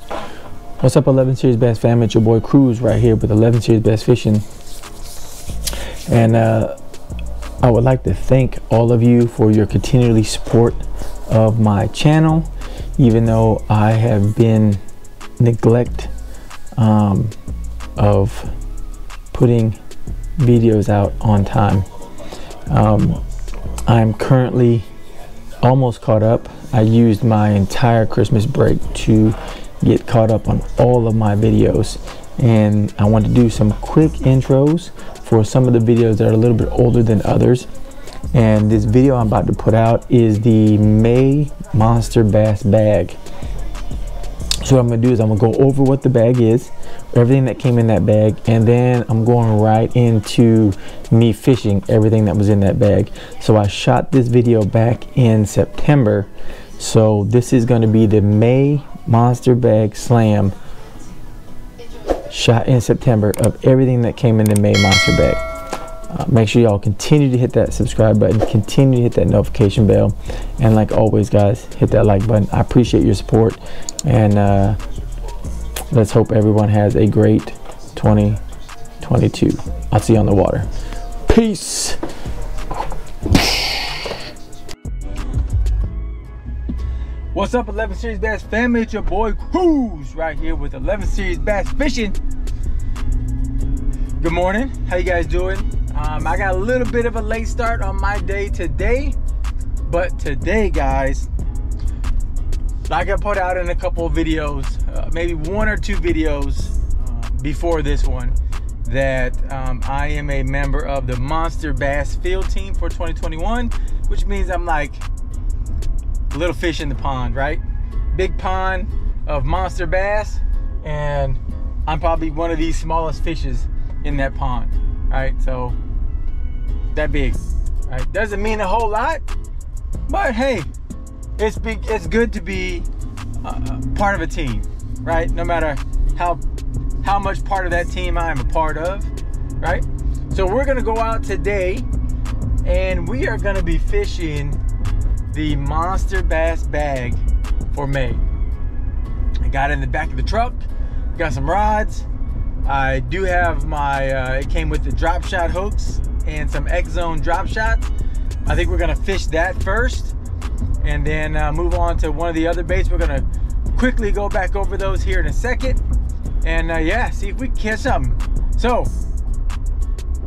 What's up, 11 Series Bass family? It's your boy Cruz right here with 11 Series Bass Fishing. And I would like to thank all of you for your continually support of my channel, even though I have been neglect of putting videos out on time. I'm currently almost caught up. I used my entire Christmas break to get caught up on all of my videos, and I want to do some quick intros for some of the videos that are a little bit older than others. And this video I'm about to put out is the May Monster Bass bag. So what I'm gonna do is I'm gonna go over what the bag is, everything that came in that bag, and then I'm going right into me fishing everything that was in that bag. So I shot this video back in September, so this is going to be the May Monster Bag Slam shot in September of everything that came in the May Monster Bag. Make sure y'all continue to hit that subscribe button, continue to hit that notification bell, and like always guys, hit that like button. I appreciate your support, and let's hope everyone has a great 2022. I'll see you on the water. Peace. What's up, 11 Series Bass family? It's your boy Cruz right here with 11 Series Bass Fishing. Good morning. How you guys doing? I got a little bit of a late start on my day today, but today, guys, like I put out in a couple of videos, maybe one or two videos before this one, that I am a member of the Monster Bass field team for 2021, which means I'm like little fish in the pond, right? Big pond of monster bass, and I'm probably one of the smallest fishes in that pond, right? So that big, right? Doesn't mean a whole lot, but hey, it's big. It's good to be part of a team, right? No matter how much part of that team I am a part of, right? So we're gonna go out today, and we are gonna be fishing the Monster Bass bag for May. I got it in the back of the truck, got some rods. I do have my, it came with the drop shot hooks and some X-Zone drop shots. I think we're gonna fish that first, and then move on to one of the other baits. We're gonna quickly go back over those here in a second, and yeah, see if we can catch something. So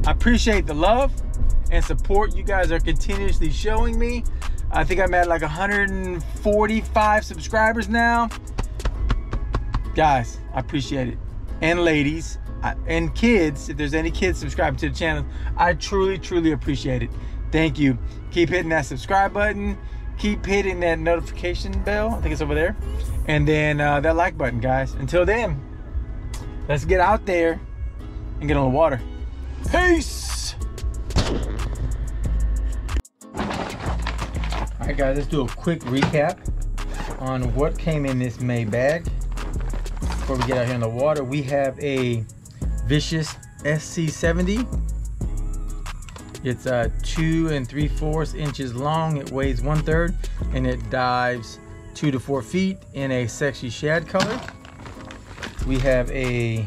I appreciate the love and support you guys are continuously showing me. I think I'm at like 145 subscribers now. Guys, I appreciate it. And ladies, and kids, if there's any kids subscribing to the channel, I truly appreciate it. Thank you. Keep hitting that subscribe button. Keep hitting that notification bell. I think it's over there. And then that like button, guys. Until then, let's get out there and get on the water. Peace. All right, guys, let's do a quick recap on what came in this May bag. Before we get out here in the water, we have a Vicious SC70. It's 2 3/4 inches long. It weighs 1/3, and it dives 2 to 4 feet in a sexy shad color. We have a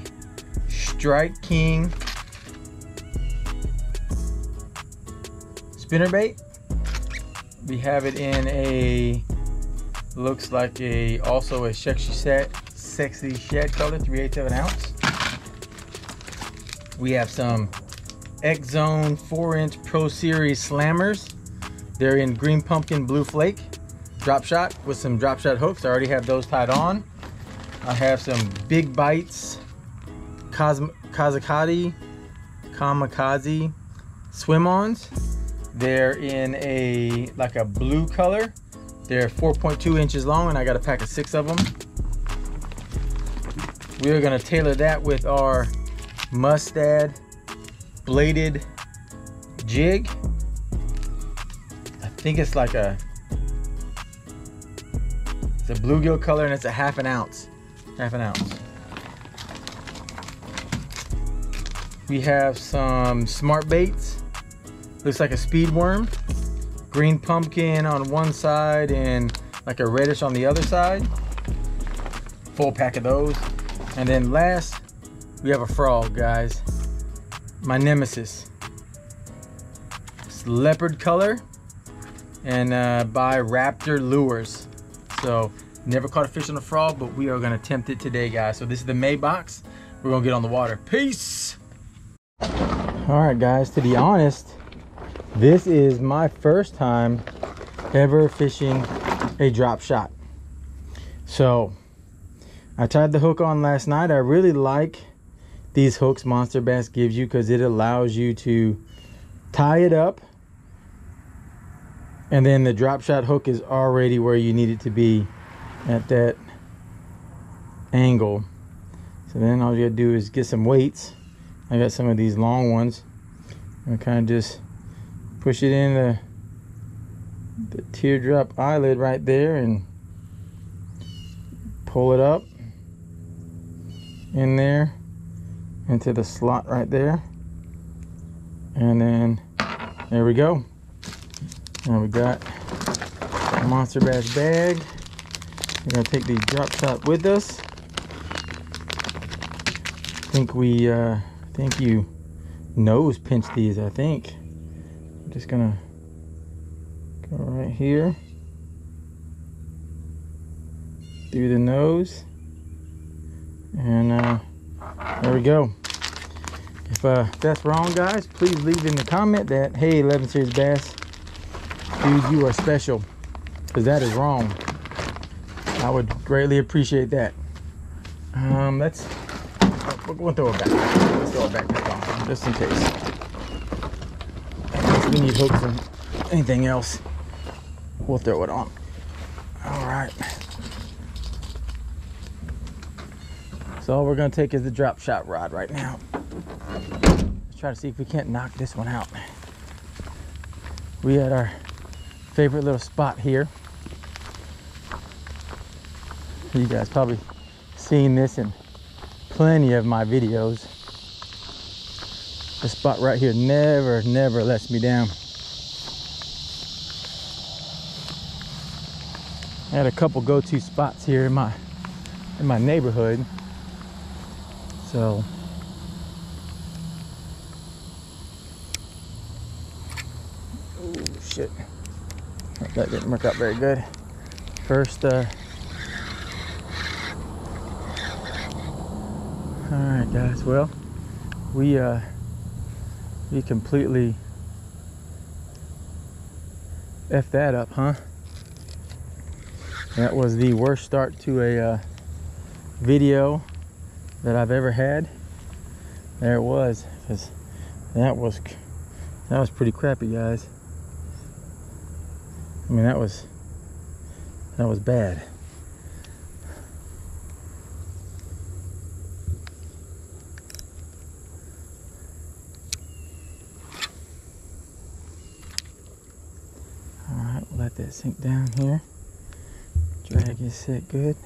Strike King spinnerbait. We have it in a, looks like a, also a sexy shad color, 3/8 of an ounce. We have some X-Zone 4-inch Pro Series slammers. They're in green pumpkin blue flake drop shot with some drop shot hooks. I already have those tied on. I have some Big Bites Kamikaze swim-ons. They're in a, like a blue color. They're 4.2 inches long, and I got a pack of 6 of them. We're gonna tailor that with our Mustad bladed jig. I think it's like a, it's a bluegill color, and it's a half an ounce. We have some smart baits. Looks like a speed worm, green pumpkin on one side and like a reddish on the other side. full pack of those. And then last, we have a frog, guys. My nemesis. It's leopard color and by Raptor Lures. So never caught a fish on a frog, but we are gonna attempt it today, guys. So this is the May box. We're gonna get on the water. Peace. All right, guys, to be honest, this is my first time ever fishing a drop shot. So I tied the hook on last night. I really like these hooks Monster Bass gives you because it allows you to tie it up, and then the drop shot hook is already where you need it to be at that angle. So then all you gotta do is get some weights. I got some of these long ones. I'm kind of just push it in the teardrop eyelid right there and pull it up in there into the slot right there, and then there we go. Now we got a Monster Bass bag. We're gonna take the drop shot with us. I think you nose pinch these. I think I'm just gonna go right here through the nose, and there we go. If that's wrong, guys, please leave in the comment that, hey, 11 Series Bass dude, you are special, because that is wrong. I would greatly appreciate that. We'll throw it back. Let's throw it back on, just in case. If we need hooks or anything else, we'll throw it on. All right. So all we're gonna take is the drop shot rod right now. Let's try to see if we can't knock this one out. We had our favorite little spot here. You guys probably seen this in plenty of my videos. This spot right here never lets me down. I had a couple go-to spots here in my neighborhood. So oh shit, that didn't work out very good. First all right, guys, well, we completely effed that up, huh? That was the worst start to a video that I've ever had. There it was, because that was pretty crappy, guys. I mean, that was bad. Let that sink down here. Drag is set good.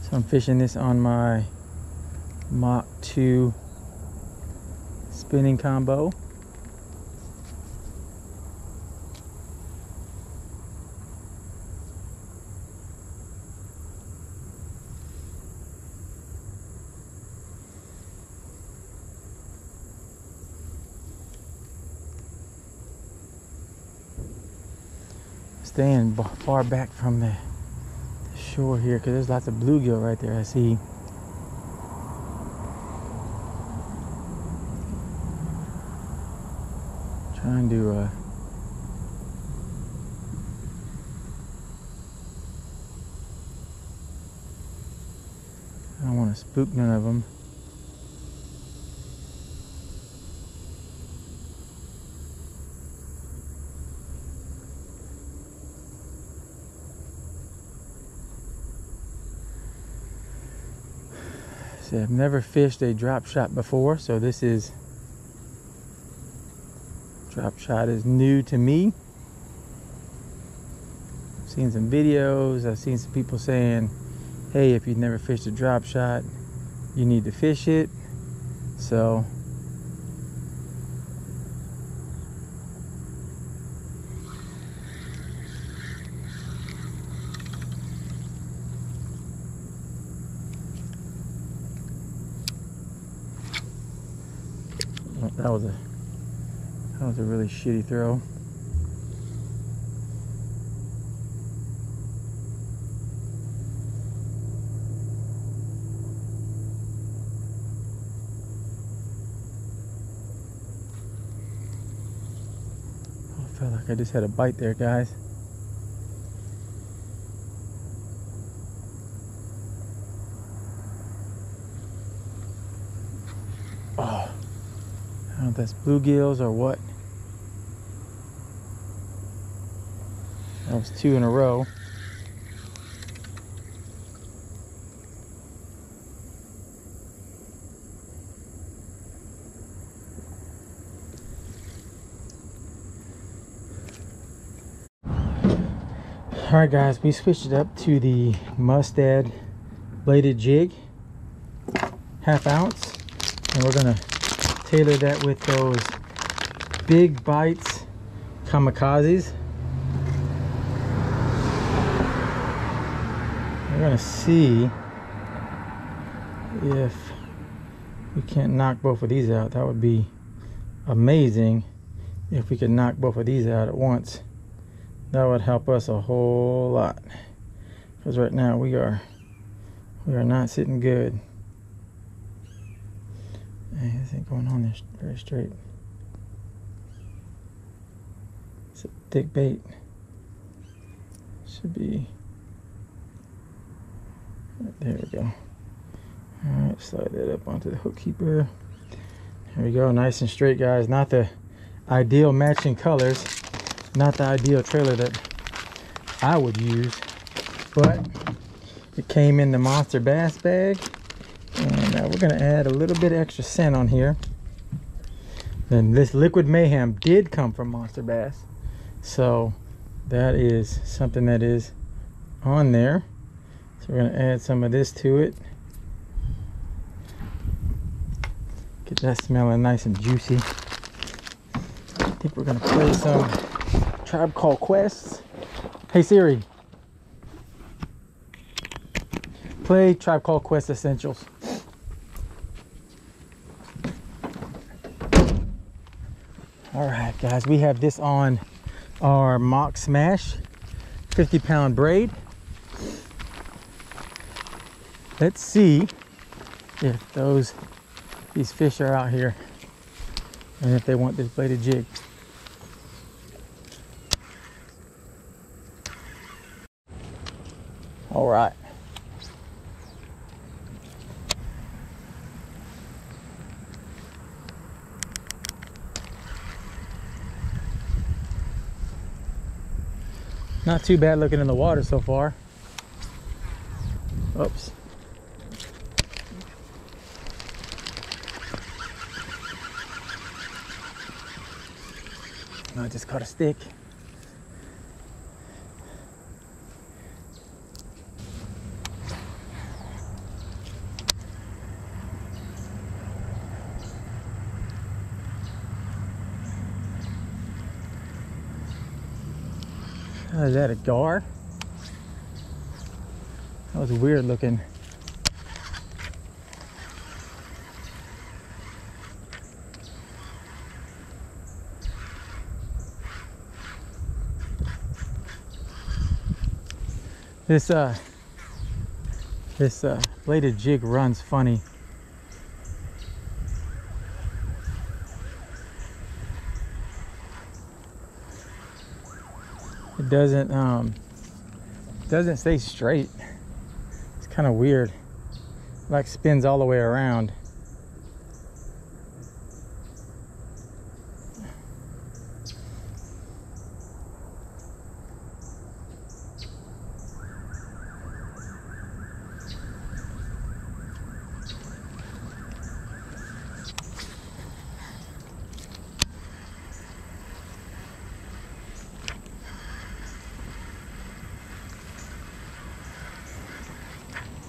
So I'm fishing this on my Mach 2 spinning combo. Staying far back from the shore here because there's lots of bluegill right there, I see. Trying to I don't want to spook none of them. See, I've never fished a drop shot before, so this is drop shot is new to me. I've seen some videos, I've seen some people saying, hey, if you've never fished a drop shot, you need to fish it. So That was a really shitty throw. I felt like I just had a bite there, guys. Oh, I don't know if that's bluegills or what. That was 2 in a row. All right, guys, we switched it up to the mustad bladed jig, 1/2 ounce, and we're gonna tailor that with those big bites kamikazes. We're gonna see if we can't knock both of these out. That would be amazing if we could knock both of these out at once. That would help us a whole lot, because right now we are not sitting good. Hey, this ain't going on there very straight. It's a thick bait. Should be right there. We go. All right, slide that up onto the hook keeper. There we go, nice and straight, guys. Not the ideal matching colors. Not the ideal trailer that I would use, but it came in the Monster Bass bag, and we're gonna add a little bit extra scent on here. Then this Liquid Mayhem did come from Monster Bass, so that is something that is on there. So we're gonna add some of this to it, get that smelling nice and juicy. I think we're gonna play some Tribe Called Quest. Hey Siri, play Tribe Called Quest Essentials. All right, guys, we have this on our Mock Smash 50-pound braid. Let's see if these fish are out here and if they want this bladed jig. All right. Not too bad looking in the water so far. Oops. I just caught a stick. Is that a gar? That was weird looking. This bladed jig runs funny. It doesn't stay straight. It's kind of weird. Like spins all the way around.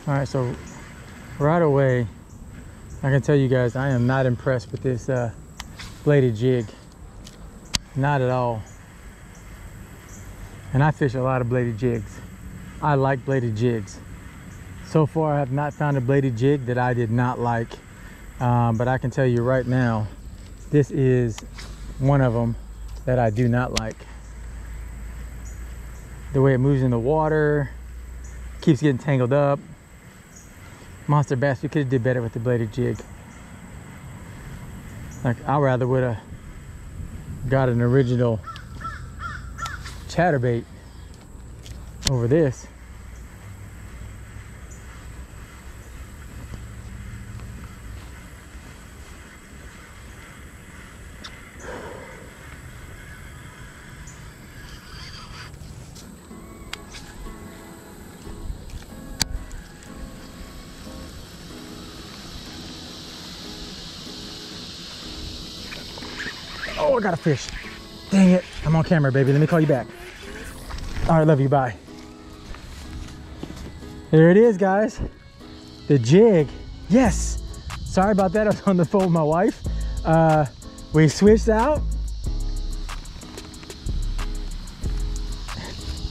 All right, so right away, I can tell you guys, I am not impressed with this bladed jig. Not at all. And I fish a lot of bladed jigs. I like bladed jigs. So far, I have not found a bladed jig that I did not like. But I can tell you right now, This is one of them that I do not like. The way it moves in the water, keeps getting tangled up. Monster bass, we could have did better with the bladed jig. Like, I rather would have got an original chatterbait over this. Oh, I got a fish. Dang it. I'm on camera, baby. Let me call you back. All right, love you. Bye. There it is, guys. The jig. Yes. Sorry about that. I was on the phone with my wife. We switched out.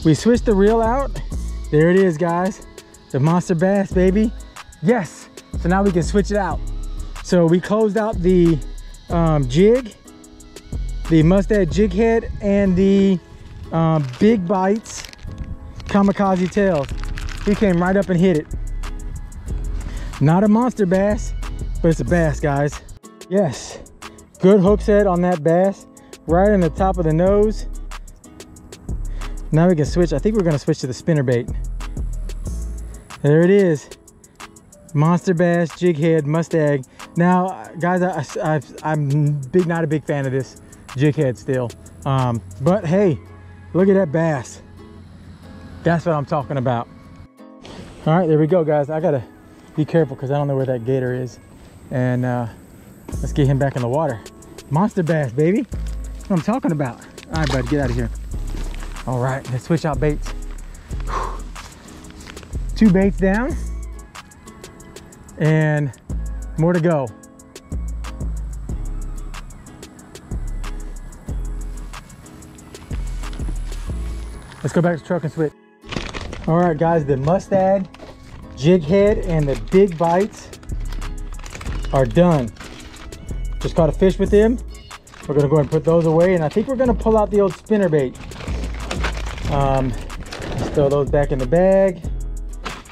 We switched the reel out. There it is, guys. The monster bass, baby. Yes. So now we can switch it out. So we closed out the jig, the Mustad jig head, and the big bites kamikaze tails. He came right up and hit it. Not a monster bass, but it's a bass, guys. Yes, good hook set on that bass, right in the top of the nose. Now we can switch. I think we're gonna switch to the spinnerbait. There it is, monster bass jig head Mustad. Now, guys, I'm not a big fan of this jig head still, but hey, look at that bass. That's what I'm talking about. All right, there we go, guys. I gotta be careful because I don't know where that gator is, and let's get him back in the water. Monster bass, baby. That's what I'm talking about. All right, bud, get out of here. All right, let's switch out baits. Whew. 2 baits down and more to go. Let's go back to the truck and switch. All right, guys, the Mustad jig head and the big bites are done. Just caught a fish with them. We're gonna go ahead and put those away, and I think we're gonna pull out the old spinnerbait. Let's throw those back in the bag.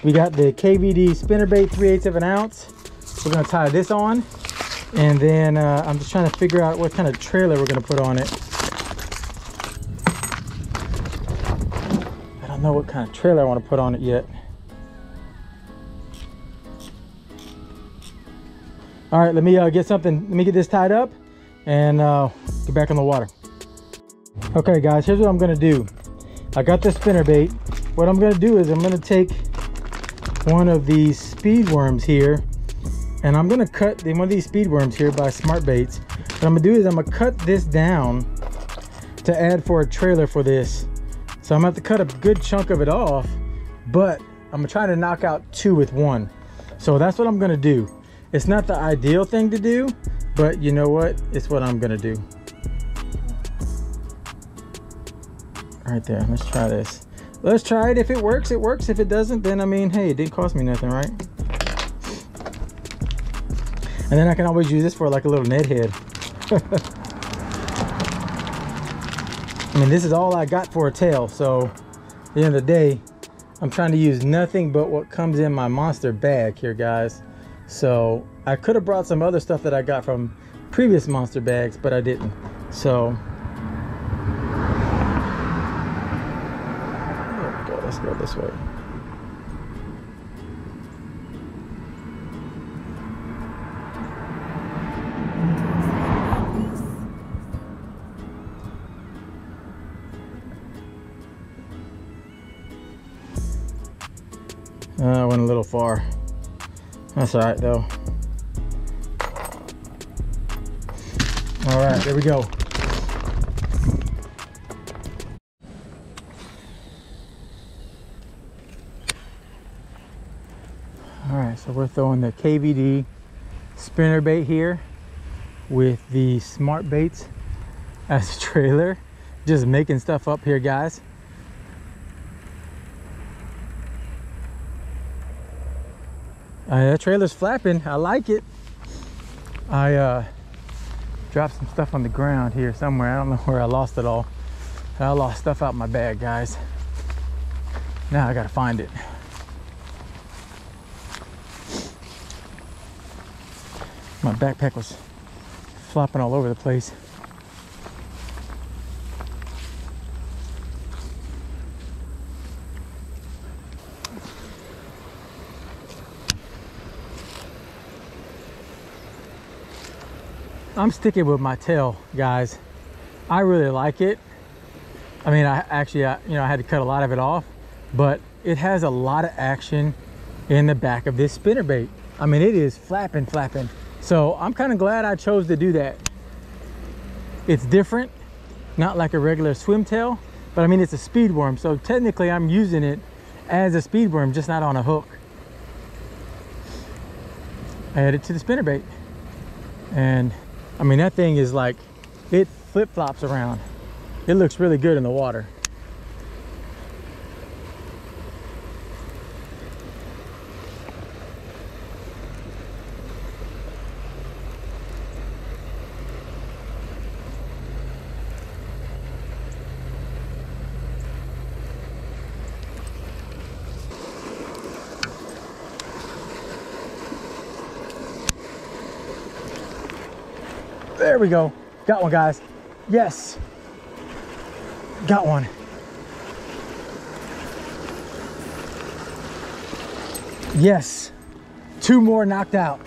We got the KVD spinnerbait, 3/8 of an ounce. We're gonna tie this on, and then I'm just trying to figure out what kind of trailer we're gonna put on it. I don't know what kind of trailer I want to put on it yet. All right, let me get something. Let me get this tied up and get back in the water. Okay, guys, here's what I'm gonna do. I got this spinnerbait. What I'm gonna do is I'm gonna take one of these speed worms here, and I'm gonna cut one of these speed worms here by Smart Baits. What I'm gonna do is I'm gonna cut this down to add for a trailer for this. So I'm gonna have to cut a good chunk of it off, but I'm gonna try to knock out 2 with 1. So that's what I'm gonna do. It's not the ideal thing to do, but you know what? It's what I'm gonna do. Right there, let's try this. Let's try it. If it works, it works. If it doesn't, then I mean, hey, it didn't cost me nothing, right? And then I can always use this for like a little Ned head. I mean, this is all I got for a tail, so at the end of the day, I'm trying to use nothing but what comes in my monster bag here, guys. So I could have brought some other stuff that I got from previous monster bags, but I didn't. So there we go. Let's go this way. I went a little far. That's all right though. All right, there we go. All right, so we're throwing the KVD spinnerbait here with the Smart Baits as a trailer. Just making stuff up here, guys. That trailer's flapping. I like it. I dropped some stuff on the ground here somewhere. I don't know where I lost it all. I lost stuff out my bag, guys. Now I gotta find it. My backpack was flopping all over the place. I'm sticking with my tail, guys. I really like it. I mean, I had to cut a lot of it off, but it has a lot of action in the back of this spinnerbait. I mean, it is flapping. So I'm kind of glad I chose to do that. It's different, not like a regular swim tail, but I mean, it's a speed worm. So technically I'm using it as a speed worm, just not on a hook. I add it to the spinnerbait. And I mean, that thing is like, it flip-flops around. It looks really good in the water. There we go. Got one, guys. Yes. Got one. Yes. 2 more knocked out.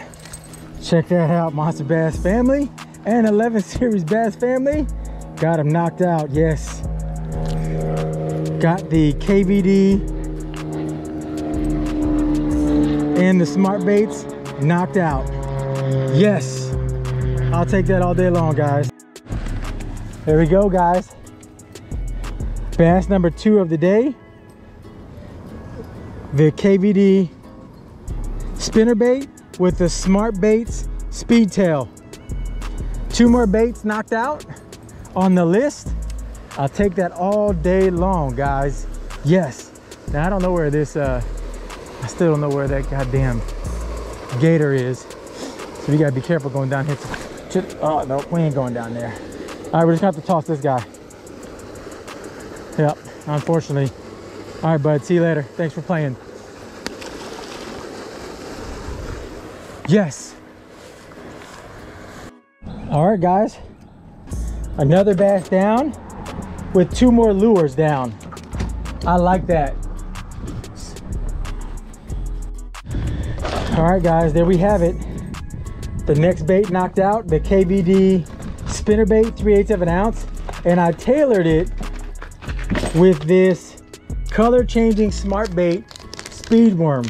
Check that out, Monster Bass family and 11 series bass family. Got them knocked out. Yes. Got the KVD and the smart baits knocked out. Yes. I'll take that all day long, guys. There we go, guys. Bass number 2 of the day. The KVD spinnerbait with the smart baits speed tail. 2 more baits knocked out on the list. I'll take that all day long, guys. Yes. Now I don't know where this I still don't know where that goddamn gator is. So we gotta be careful going down here. Oh no, we ain't going down there. All right, we're just gonna have to toss this guy. Yep, unfortunately. All right, bud, see you later. Thanks for playing. Yes. All right, guys. Another bass down with 2 more lures down. I like that. All right, guys, there we have it. The next bait knocked out, the KVD spinnerbait, 3/8 of an ounce, and I tailored it with this color changing smart bait speed worm.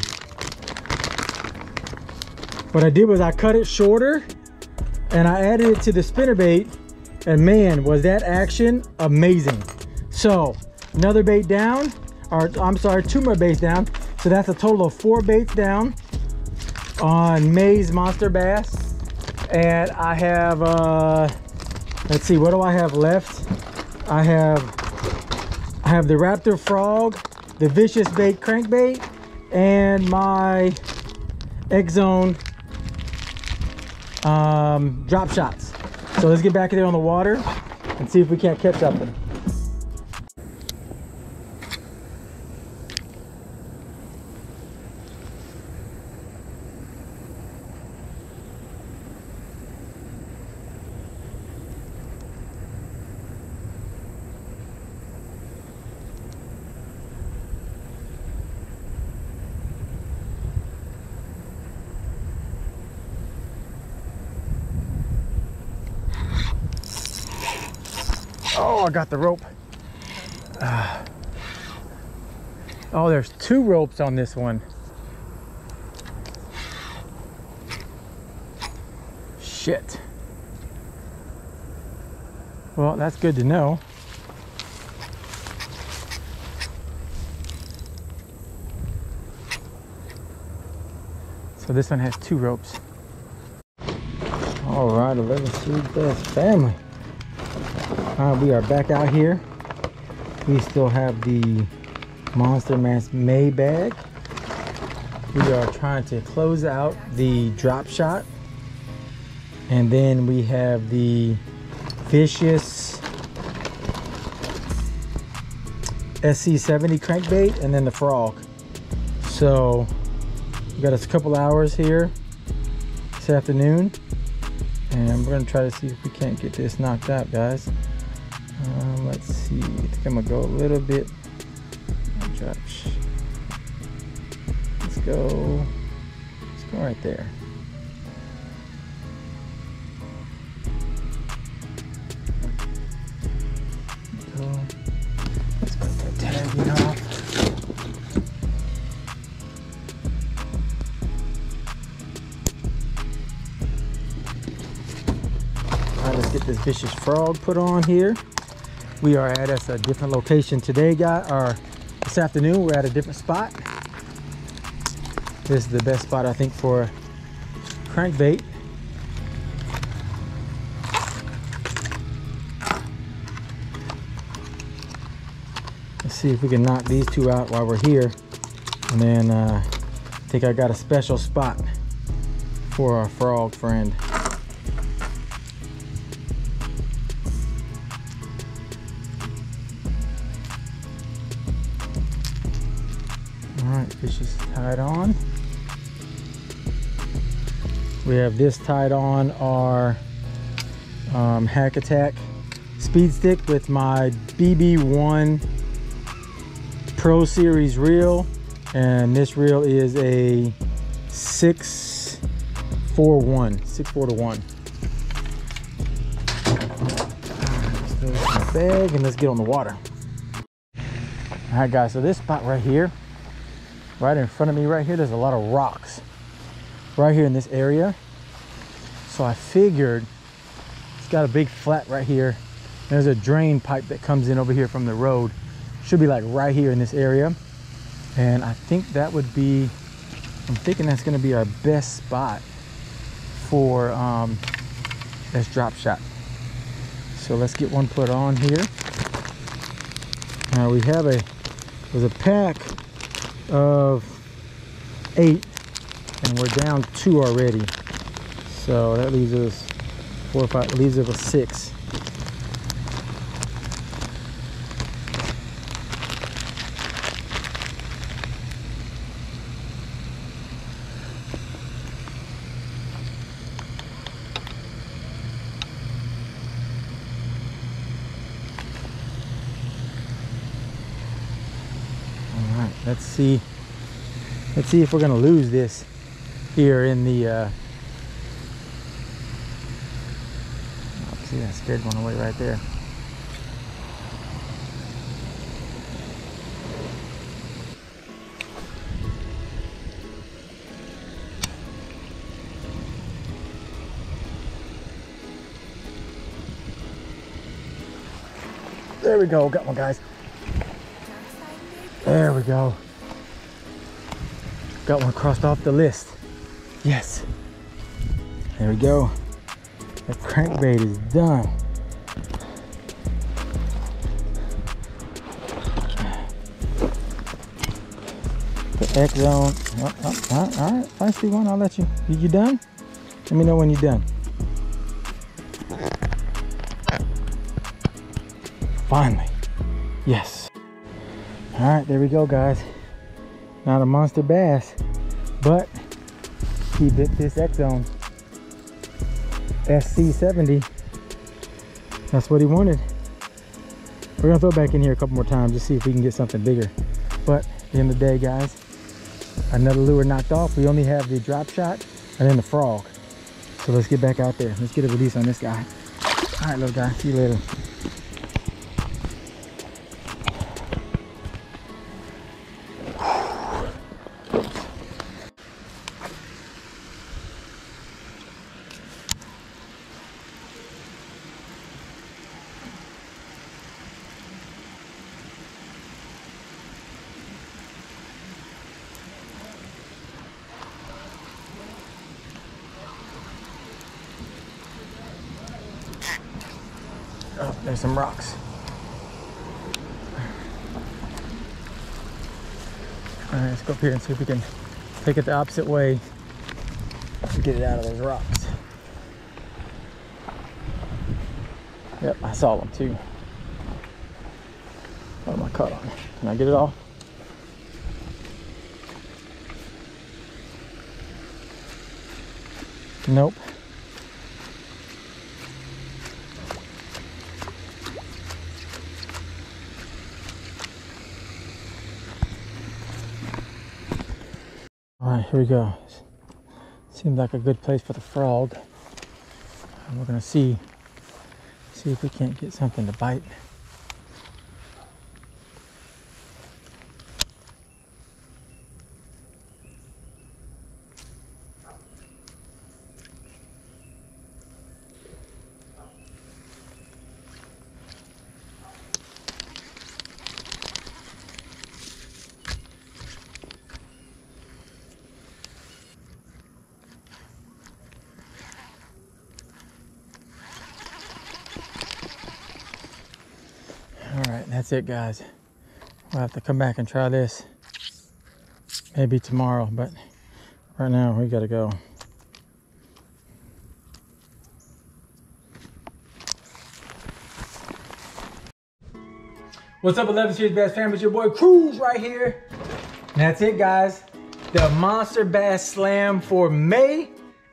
What I did was I cut it shorter and I added it to the spinnerbait, and man, was that action amazing. So another bait down, or I'm sorry, 2 more baits down. So that's a total of 4 baits down on May's Monster Bass. And I have let's see, what do I have left? I have the Raptor Frog, the Vicious Bait crankbait, and my X-Zone drop shots. So let's get back there on the water and see if we can't catch something. Oh, I got the rope. Oh, there's 2 ropes on this one. Shit. Well, that's good to know. So this one has 2 ropes. All right, 11 series bass family. We are back out here. We still have the MonsterBass May bag. We are trying to close out the drop shot And then we have the Vicious SC70 crankbait, and then the frog. So we got a couple hours here this afternoon, and we're gonna try to see if we can't get this knocked out, guys. Let's see, I think I'm gonna go a little bit. Let's go right there. Let's put that tagging off. All right, let's get this Vicious frog put on here. We are at a different location today, guys, or this afternoon. We're at a different spot. This is the best spot, I think, for crankbait. Let's see if we can knock these two out while we're here. And then I think I got a special spot for our frog friend. Alright, fish is tied on. We have this tied on our Hack Attack speed stick with my BB1 Pro Series reel, and this reel is a 6-4-1, 6-4-1. Let's throw this in the bag and let's get on the water. All right, guys, so this spot right here, right in front of me right here, there's a lot of rocks right here in this area. So I figured it's got a big flat right here. There's a drain pipe that comes in over here from the road. Should be like right here in this area. And I think that would be, I'm thinking that's gonna be our best spot for this drop shot. So let's get one put on here. We have there's a pack of 8 and we're down 2 already. So that leaves us 4 or 5, leaves us 6. Let's see if we're gonna lose this here in the see, I scared one away right there. There we go, got one, guys. There we go. Got one crossed off the list. Yes. There we go. That crankbait is done. The X zone. All right. If I see one, I'll let you. You done? Let me know when you're done. Finally. Yes. All right, there we go, guys. Not a monster bass, but he bit this X zone SC70. That's what he wanted. We're gonna throw it back in here a couple more times just see if we can get something bigger. But at the end of the day, guys, another lure knocked off. We only have the drop shot and then the frog. So let's get back out there. Let's get a release on this guy. All right, little guy. See you later. Oh, there's some rocks. All right, let's go up here and see if we can take it the opposite way to get it out of those rocks. Yep, I saw them too. What am I caught on? Can I get it off? Nope. All right, here we go. Seems like a good place for the frog. And we're gonna see if we can't get something to bite. All right, that's it, guys. We'll have to come back and try this maybe tomorrow, but right now we gotta go. What's up, 11 Series Bass family? It's your boy Cruz right here. And that's it, guys. The Monster Bass Slam for May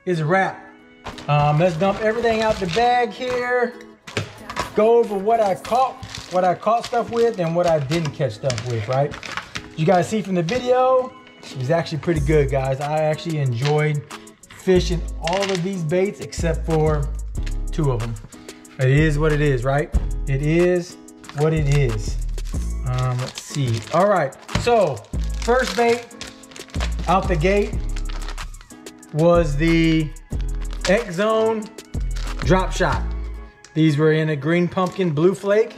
is a wrap. Let's dump everything out the bag here. Go over what I caught stuff with and what I didn't catch stuff with, right? You guys see from the video, it was actually pretty good, guys. I actually enjoyed fishing all of these baits except for 2 of them. It is what it is, right? It is what it is. Let's see. All right, so first bait out the gate was the X Zone drop shot. These were in a green pumpkin blue flake.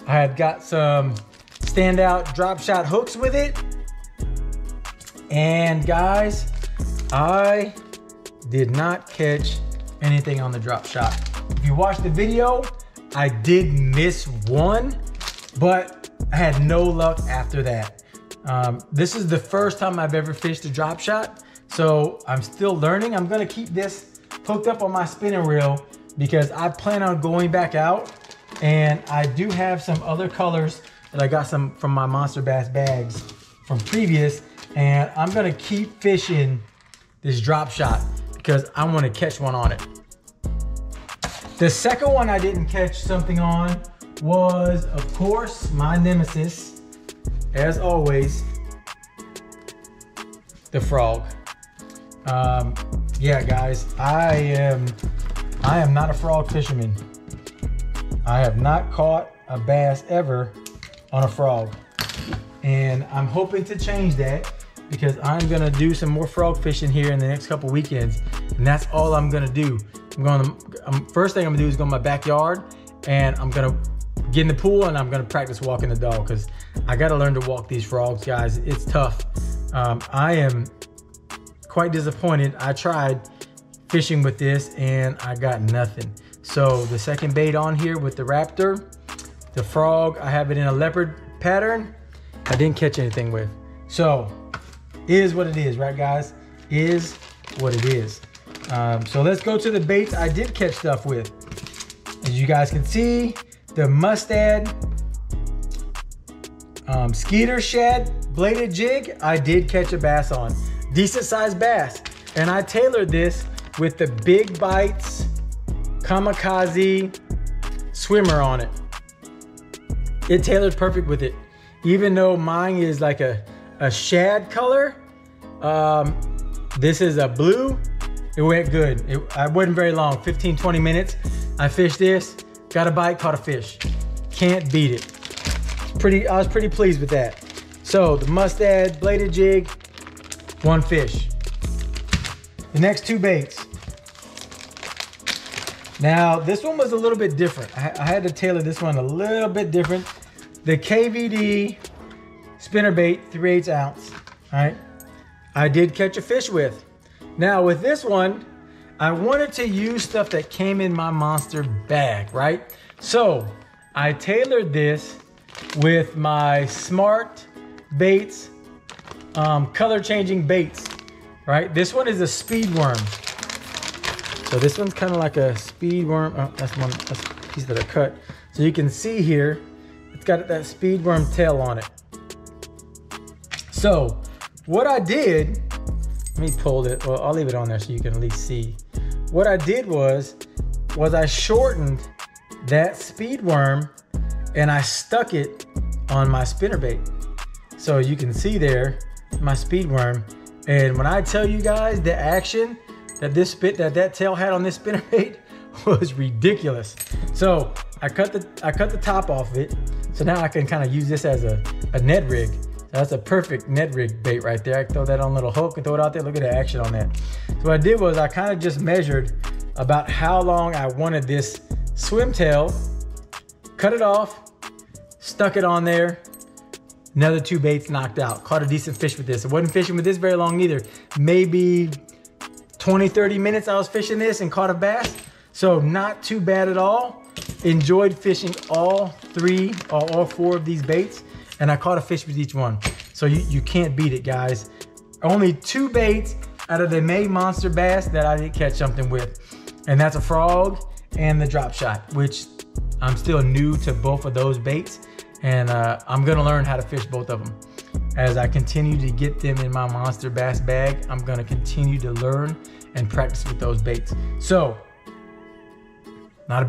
I had got some standout drop shot hooks with it. And guys, I did not catch anything on the drop shot. If you watched the video, I did miss one, but I had no luck after that. This is the first time I've ever fished a drop shot, so I'm still learning. I'm gonna keep this hooked up on my spinning reel because I plan on going back out, and I do have some other colors that I got some from my Monster Bass bags from previous, and I'm gonna keep fishing this drop shot because I wanna catch one on it. The second one I didn't catch something on was, of course, my nemesis, as always, the frog. Yeah, guys, I am not a frog fisherman. I have not caught a bass ever on a frog. And I'm hoping to change that because I'm gonna do some more frog fishing here in the next couple weekends. And that's all I'm gonna do. First thing I'm gonna do is go in my backyard and I'm gonna get in the pool and I'm gonna practice walking the dog because I gotta learn to walk these frogs, guys. It's tough. I am quite disappointed. I tried fishing with this and I got nothing. So the second bait on here with the raptor, the frog, I have it in a leopard pattern. I didn't catch anything with. So is what it is, right, guys? Is what it is. So let's go to the baits I did catch stuff with. As you guys can see, the Mustad Skeeter Shad bladed jig, I did catch a bass on. Decent sized bass. And I tailored this with the Big Bites Kamikaze swimmer on it. It tailored perfect with it. Even though mine is like a shad color, this is a blue. It went good. I wasn't very long, 15, 20 minutes. I fished this, got a bite, caught a fish. Can't beat it. I was pretty pleased with that. So the Mustad bladed jig, 1 fish. The next 2 baits. Now this one was a little bit different. I had to tailor this one a little bit different. The KVD spinnerbait 3/8 ounce, all right? I did catch a fish with. Now with this one, I wanted to use stuff that came in my monster bag, right? So I tailored this with my Smart Baits color changing baits, right? This one is a speed worm. So this one's kind of like a speed worm. Oh, that's one. piece that I cut. So you can see here, it's got that speed worm tail on it. So what I did, let me pull it, well, I'll leave it on there so you can at least see. What I did was I shortened that speed worm and I stuck it on my spinnerbait. So you can see there, my speed worm. And when I tell you guys the action that that tail had on this spinnerbait was ridiculous. So I cut the top off of it. So now I can kind of use this as a Ned rig. So that's a perfect Ned rig bait right there. I can throw that on a little hook and throw it out there. Look at the action on that. So what I did was I kind of just measured about how long I wanted this swim tail, cut it off, stuck it on there. Another 2 baits knocked out. Caught a decent fish with this. I wasn't fishing with this very long either. Maybe 20, 30 minutes I was fishing this and caught a bass. So not too bad at all. Enjoyed fishing all 4 of these baits, and I caught a fish with each one. So you can't beat it, guys. Only 2 baits out of the May monster bass that I didn't catch something with. And that's a frog and the drop shot, which I'm still new to both of those baits. And I'm gonna learn how to fish both of them. As I continue to get them in my monster bass bag, I'm gonna continue to learn and practice with those baits. So, not a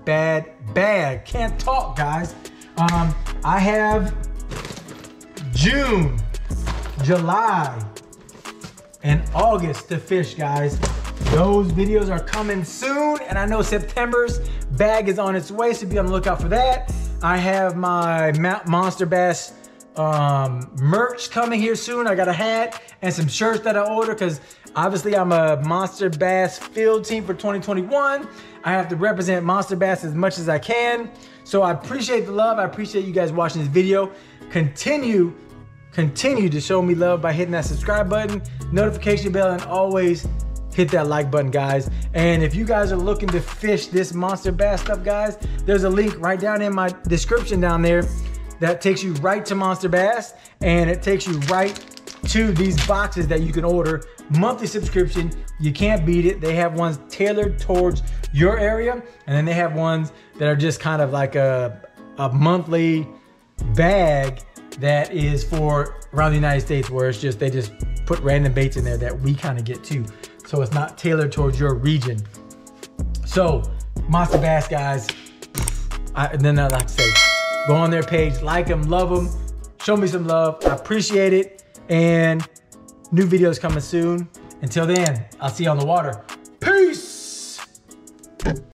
bad bag. Can't talk, guys. I have June, July, and August to fish, guys. Those videos are coming soon, and I know September's bag is on its way, so be on the lookout for that. I have my Monster Bass merch coming here soon. I got a hat and some shirts that I ordered because obviously I'm a Monster Bass field team for 2021. I have to represent Monster Bass as much as I can. So I appreciate the love. I appreciate you guys watching this video. Continue to show me love by hitting that subscribe button, notification bell, and always hit that like button, guys. And if you guys are looking to fish this monster bass stuff, guys, there's a link right down in my description down there that takes you right to Monster Bass, and it takes you right to these boxes that you can order. Monthly subscription, you can't beat it. They have ones tailored towards your area, and then they have ones that are just kind of like a monthly bag that is for around the United States, where it's just, they just put random baits in there that we kind of get too. So it's not tailored towards your region. So Monster Bass, guys, and then I'd like to say, go on their page, like them, love them, show me some love. I appreciate it. And new videos coming soon. Until then, I'll see you on the water. Peace.